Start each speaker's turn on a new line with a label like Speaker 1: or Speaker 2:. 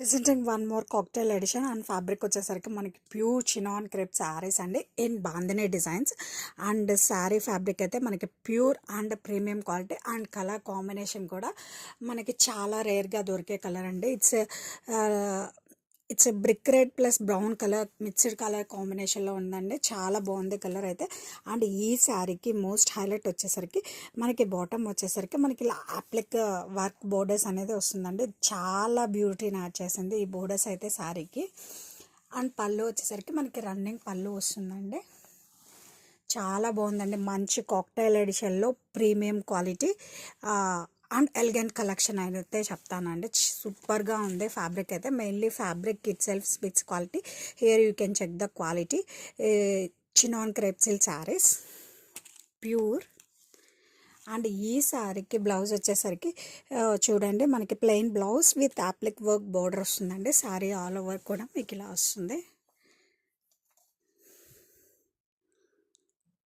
Speaker 1: Presenting one more cocktail edition and fabric వచ్చేసరికి మనకి pure chinon crepe saris అండి in bandhani designs. And sari fabric అయితే మనకి pure and premium quality and colour combination కూడా మనకి చాలా రేర్గా దొరికే కలర్ అండి. It's brick red plus brown colour mixed colour కాంబినేషన్లో ఉందండి. చాలా బాగుంది కలర్ అయితే. అండ్ ఈ శారీకి మోస్ట్ హైలైట్ వచ్చేసరికి మనకి బాటమ్ వచ్చేసరికి మనకి ఇలా అప్లిక్ వర్క్ బోర్డర్స్ అనేది వస్తుందండి. చాలా బ్యూటీని యాడ్ చేసింది ఈ బోర్డర్స్ అయితే శారీకి. అండ్ పళ్ళు వచ్చేసరికి మనకి రన్నింగ్ పళ్ళు వస్తుందండి. చాలా బాగుందండి. మంచి కాక్టైల్ ఎడిషన్లో premium quality and elegant collection అయితే చెప్తానండి. సూపర్గా ఉంది ఫ్యాబ్రిక్ అయితే. Mainly fabric itself speaks quality. Here you can check the quality. Chinon crepe silk saris pure. And ఈ శారీకి బ్లౌజ్ వచ్చేసరికి చూడండి మనకి plain blouse with applique work border వస్తుందండి. శారీ ఆల్ ఓవర్ కూడా మీకు ఇలా వస్తుంది.